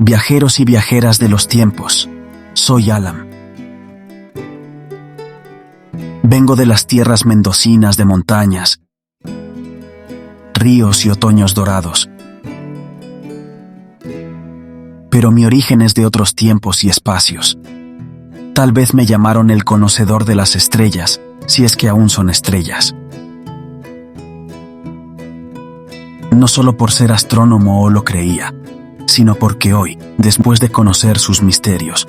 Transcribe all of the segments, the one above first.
Viajeros y viajeras de los tiempos, soy Alam. Vengo de las tierras mendocinas de montañas, ríos y otoños dorados. Pero mi origen es de otros tiempos y espacios. Tal vez me llamaron el conocedor de las estrellas, si es que aún son estrellas. No solo por ser astrónomo o lo creía, sino porque hoy, después de conocer sus misterios,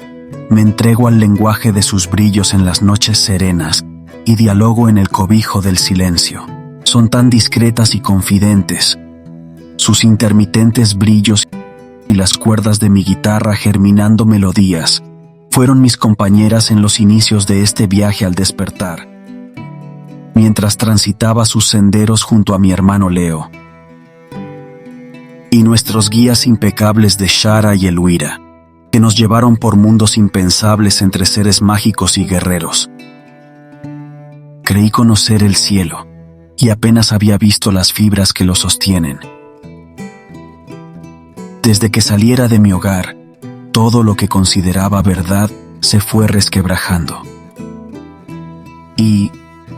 me entrego al lenguaje de sus brillos en las noches serenas y dialogo en el cobijo del silencio. Son tan discretas y confidentes, sus intermitentes brillos y las cuerdas de mi guitarra germinando melodías fueron mis compañeras en los inicios de este viaje al despertar, mientras transitaba sus senderos junto a mi hermano Leo y nuestros guías impecables de Shara y Elwira, que nos llevaron por mundos impensables entre seres mágicos y guerreros. Creí conocer el cielo, y apenas había visto las fibras que lo sostienen. Desde que saliera de mi hogar, todo lo que consideraba verdad se fue resquebrajando. Y,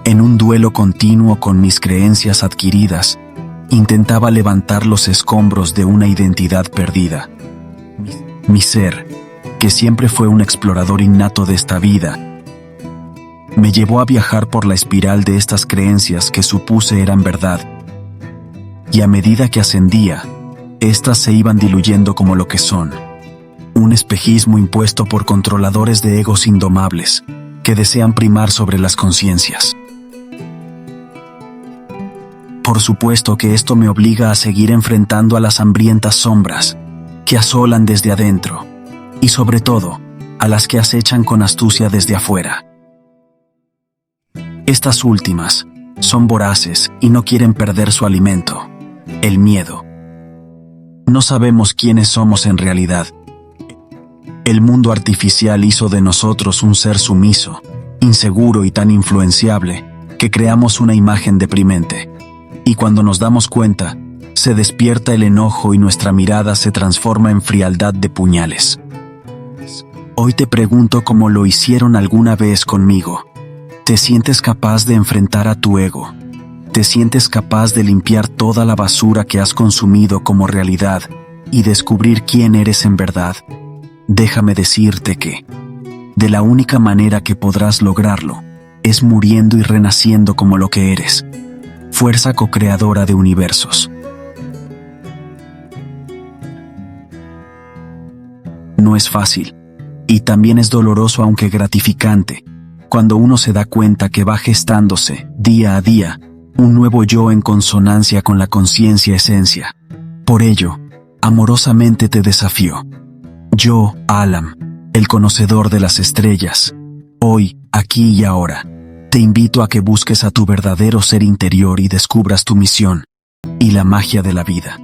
en un duelo continuo con mis creencias adquiridas, intentaba levantar los escombros de una identidad perdida. Mi ser, que siempre fue un explorador innato de esta vida, me llevó a viajar por la espiral de estas creencias que supuse eran verdad. Y a medida que ascendía, éstas se iban diluyendo como lo que son, un espejismo impuesto por controladores de egos indomables, que desean primar sobre las conciencias. Por supuesto que esto me obliga a seguir enfrentando a las hambrientas sombras que asolan desde adentro y sobre todo a las que acechan con astucia desde afuera. Estas últimas son voraces y no quieren perder su alimento, el miedo. No sabemos quiénes somos en realidad. El mundo artificial hizo de nosotros un ser sumiso, inseguro y tan influenciable que creamos una imagen deprimente. Y cuando nos damos cuenta, se despierta el enojo y nuestra mirada se transforma en frialdad de puñales. Hoy te pregunto como lo hicieron alguna vez conmigo. ¿Te sientes capaz de enfrentar a tu ego? ¿Te sientes capaz de limpiar toda la basura que has consumido como realidad y descubrir quién eres en verdad? Déjame decirte que, de la única manera que podrás lograrlo, es muriendo y renaciendo como lo que eres. Fuerza co-creadora de universos. No es fácil, y también es doloroso aunque gratificante, cuando uno se da cuenta que va gestándose, día a día, un nuevo yo en consonancia con la conciencia esencia. Por ello, amorosamente te desafío. Yo, Alam, el conocedor de las estrellas, hoy, aquí y ahora, te invito a que busques a tu verdadero ser interior y descubras tu misión y la magia de la vida.